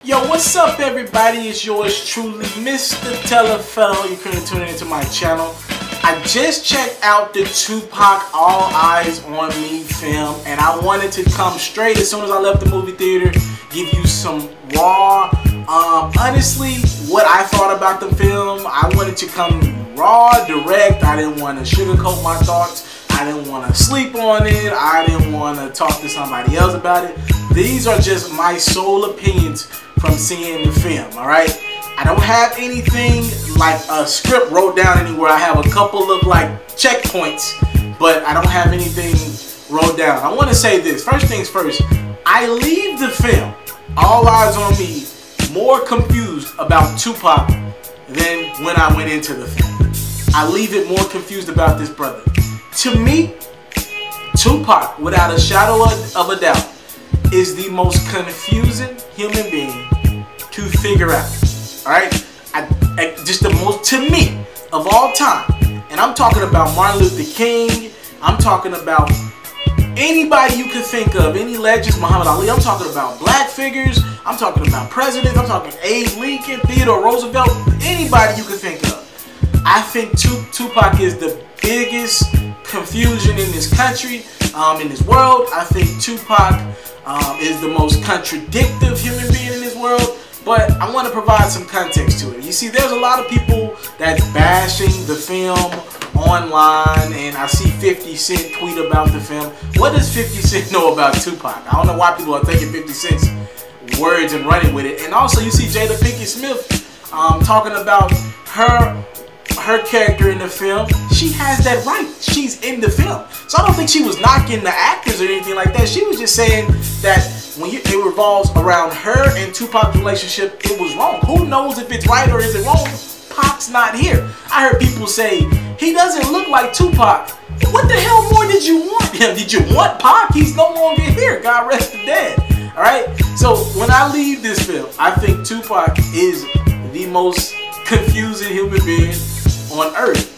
Yo, what's up everybody? It's yours truly, Mr. TALIAFERRO. You're currently tuning into my channel. I just checked out the Tupac All Eyes on Me film, and I wanted to come straight as soon as I left the movie theater, give you some raw, honestly, what I thought about the film. I wanted to come raw, direct. I didn't want to sugarcoat my thoughts. I didn't want to sleep on it. I didn't want to talk to somebody else about it. These are just my sole opinions from seeing the film, alright? I don't have anything like a script wrote down anywhere. I have a couple of like checkpoints, but I don't have anything wrote down. I want to say this. First things first, I leave the film, All Eyes on Me, more confused about Tupac than when I went into the film. I leave it more confused about this brother. To me, Tupac, without a shadow of a doubt, is the most confusing human being to figure out. Alright? Just the most, to me, of all time. And I'm talking about Martin Luther King. I'm talking about anybody you could think of. Any legends, Muhammad Ali. I'm talking about black figures. I'm talking about presidents. I'm talking Abe Lincoln, Theodore Roosevelt. Anybody you could think of. I think Tupac is the biggest confusion in this country, in this world. I think Tupac is the most contradictive human being in this world. But I want to provide some context to it. You see, there's a lot of people that's bashing the film online, and I see 50 Cent tweet about the film. What does 50 Cent know about Tupac? I don't know why people are taking 50 Cent's words and running with it. And also, you see Jada Pinkett Smith talking about her character in the film. She has that right. She's in the film. So I don't think she was knocking the actors or anything like that. She was just saying that when it revolves around her and Tupac's relationship, it was wrong. Who knows if it's right or is it wrong? Pac's not here. I heard people say, he doesn't look like Tupac. What the hell more did you want him? Did you want Pac? He's no longer here. God rest the dead. Alright? So when I leave this film, I think Tupac is the most confusing human being on earth.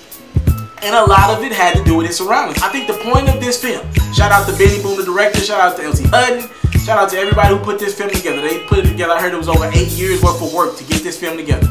And a lot of it had to do with his surroundings. I think the point of this film, shout out to Benny Boone, the director, shout out to L.T. Hutton, shout out to everybody who put this film together. They put it together. I heard it was over 8 years worth of work to get this film together.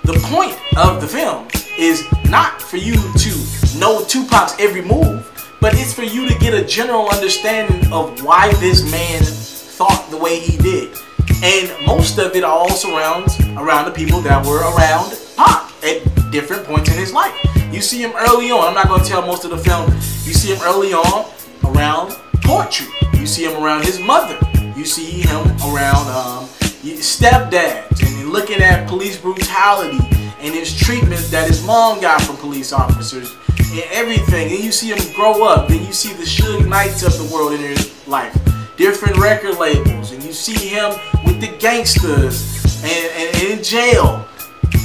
The point of the film is not for you to know Tupac's every move, but it's for you to get a general understanding of why this man thought the way he did. And most of it all surrounds around the people that were around Pac at different points in his life. You see him early on. I'm not going to tell most of the film. You see him early on around poetry. You see him around his mother. You see him around stepdads and looking at police brutality and his treatment that his mom got from police officers and everything. And you see him grow up. Then you see the Suge Knights of the world in his life. Different record labels. And you see him with the gangsters and in jail.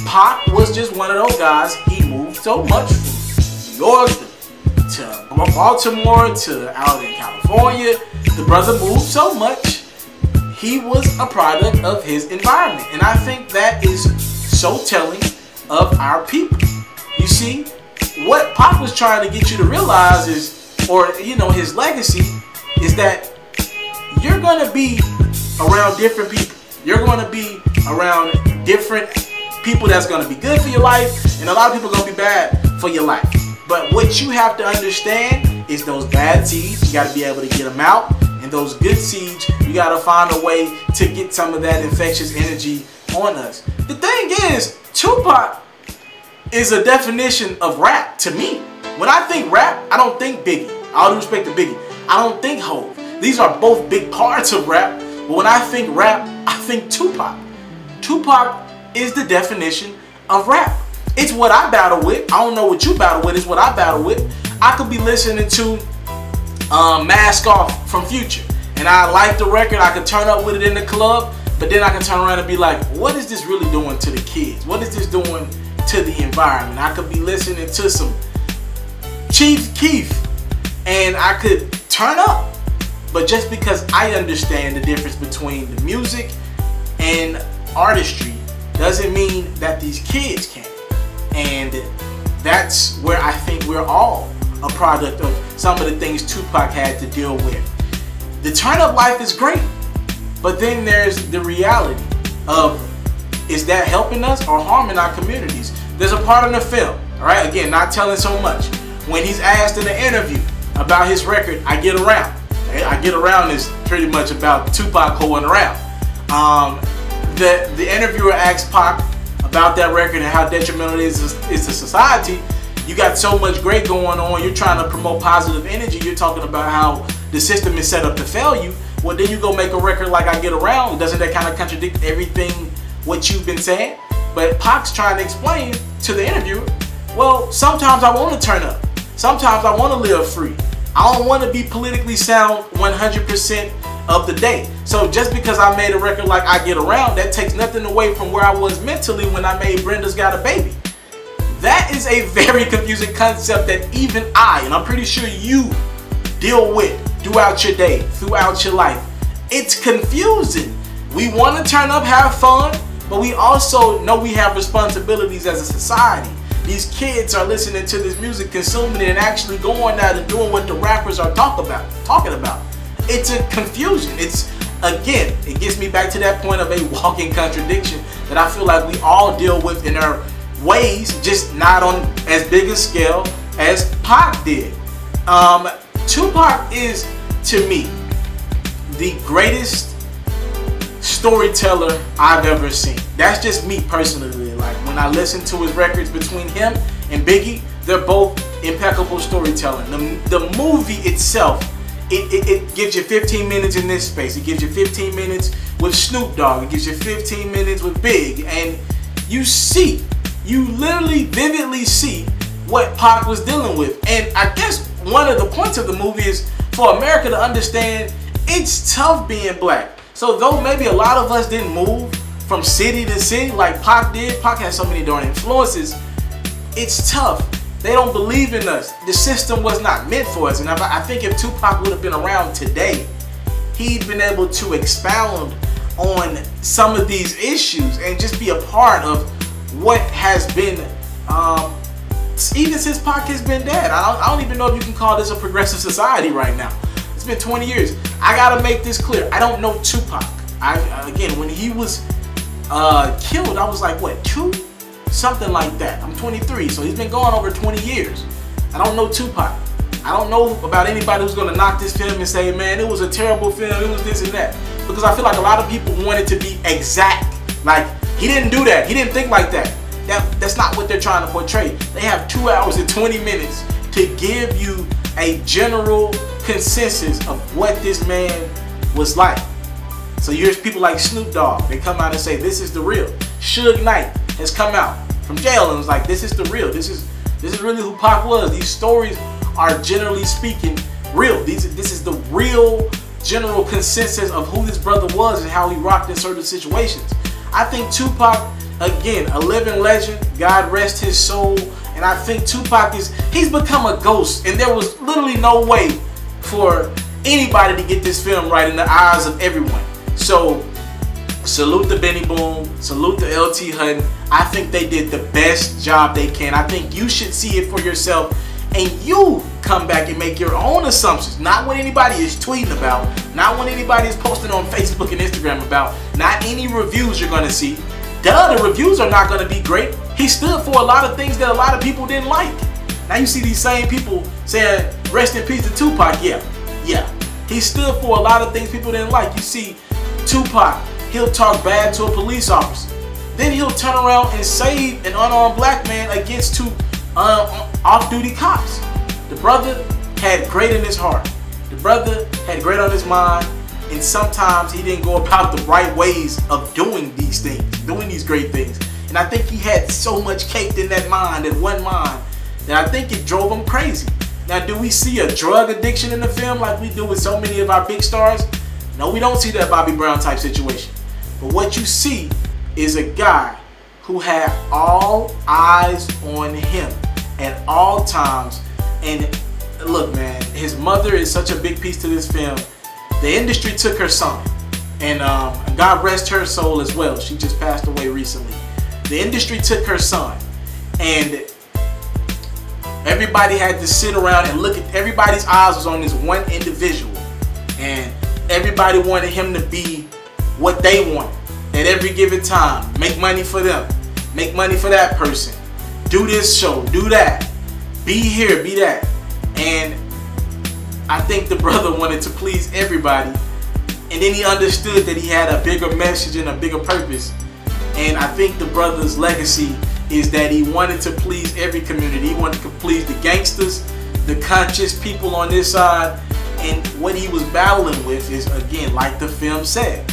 Pac was just one of those guys. He moved so much from New York to Baltimore to out in California. The brother moved so much. He was a product of his environment. And I think that is so telling of our people. You see, what Pac was trying to get you to realize is, or you know, his legacy is that you're going to be around different people. You're going to be around different people that's going to be good for your life, and a lot of people are going to be bad for your life. But what you have to understand is those bad seeds, you got to be able to get them out, and those good seeds, you got to find a way to get some of that infectious energy on us. The thing is, Tupac is a definition of rap to me. When I think rap, I don't think Biggie. All due respect to Biggie. I don't think Hov. These are both big parts of rap, but when I think rap, I think Tupac. Tupac is the definition of rap. It's what I battle with. I don't know what you battle with. It's what I battle with. I could be listening to Mask Off from Future, and I like the record. I could turn up with it in the club, but then I can turn around and be like, what is this really doing to the kids? What is this doing to the environment? I could be listening to some Chief Keef, and I could turn up. But just because I understand the difference between the music and artistry doesn't mean that these kids can't. And that's where I think we're all a product of some of the things Tupac had to deal with. The turn up life is great, but then there's the reality. of, is that helping us or harming our communities? There's a part in the film, all right, again, not telling so much, when he's asked in an interview about his record, I Get Around. I Get Around is pretty much about Tupac holding around. The interviewer asked Pac about that record and how detrimental it is to society. You got so much great going on, you're trying to promote positive energy, you're talking about how the system is set up to fail you. Well, then you go make a record like I Get Around. Doesn't that kind of contradict everything what you've been saying? But Pac's trying to explain to the interviewer, well, sometimes I want to turn up. Sometimes I want to live free. I don't want to be politically sound 100% of the day. So just because I made a record like I Get Around, that takes nothing away from where I was mentally when I made Brenda's Got a Baby. That is a very confusing concept that even I, and I'm pretty sure you, deal with throughout your day, throughout your life. It's confusing. We want to turn up, have fun, but we also know we have responsibilities as a society. These kids are listening to this music, consuming it, and actually going out and doing what the rappers are talking about. It's a confusion. It's, again, it gets me back to that point of a walking contradiction that I feel like we all deal with in our ways, just not on as big a scale as Pac did. Tupac is, to me, the greatest storyteller I've ever seen. That's just me personally. Like, when I listen to his records between him and Biggie, they're both impeccable storytelling. The movie itself, it gives you 15 minutes in this space. It gives you 15 minutes with Snoop Dogg. It gives you 15 minutes with Big. And you literally vividly see what Pac was dealing with. And I guess one of the points of the movie is for America to understand it's tough being black. So though maybe a lot of us didn't move from city to city like Pac did, Pac has so many darn influences, it's tough. They don't believe in us. The system was not meant for us. And I think if Tupac would have been around today, he'd been able to expound on some of these issues and just be a part of what has been, even since Pac has been dead. I don't even know if you can call this a progressive society right now. It's been 20 years. I gotta make this clear. I don't know Tupac. Again, when he was killed, I was like, what, 2? Something like that. I'm 23, so he's been gone over 20 years. I don't know Tupac. I don't know about anybody who's gonna knock this film and say, man, it was a terrible film, it was this and that. Because I feel like a lot of people want it to be exact. Like, he didn't do that. He didn't think like that. That's not what they're trying to portray. They have 2 hours and 20 minutes to give you a general consensus of what this man was like. So here's people like Snoop Dogg. They come out and say, this is the real. Suge Knight has come out from jail and was like, this is the real. This is really who Pac was. These stories are, generally speaking, real. This is the real general consensus of who this brother was and how he rocked in certain situations. I think Tupac, again, a living legend. God rest his soul. And I think Tupac he's become a ghost. And there was literally no way for anybody to get this film right in the eyes of everyone. So, salute to Benny Boom, salute to LT Hutton. I think they did the best job they can. I think you should see it for yourself and you come back and make your own assumptions. Not what anybody is tweeting about, not what anybody is posting on Facebook and Instagram about, not any reviews you're gonna see. Duh, the reviews are not gonna be great. He stood for a lot of things that a lot of people didn't like. Now you see these same people saying, rest in peace to Tupac. Yeah. He stood for a lot of things people didn't like. You see Tupac, he'll talk bad to a police officer. Then he'll turn around and save an unarmed black man against 2 off-duty cops. The brother had great in his heart. The brother had great on his mind. And sometimes he didn't go about the right ways of doing these things, doing these great things. And I think he had so much caked in that mind, in one mind, that I think it drove him crazy. Now, do we see a drug addiction in the film like we do with so many of our big stars? No, we don't see that Bobby Brown type situation. But what you see is a guy who had all eyes on him at all times. And look, man, his mother is such a big piece to this film. The industry took her son, and God rest her soul as well. She just passed away recently. The industry took her son, and everybody had to sit around and look at, everybody's eyes was on this one individual, and everybody wanted him to be what they wanted. at every given time. Make money for them. Make money for that person. Do this show. Do that. Be here. Be that. And I think the brother wanted to please everybody. And then he understood that he had a bigger message and a bigger purpose. And I think the brother's legacy is that he wanted to please every community. He wanted to please the gangsters, the conscious people on this side. And what he was battling with is, again, like the film said,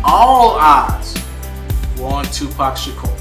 all eyes were on Tupac Shakur.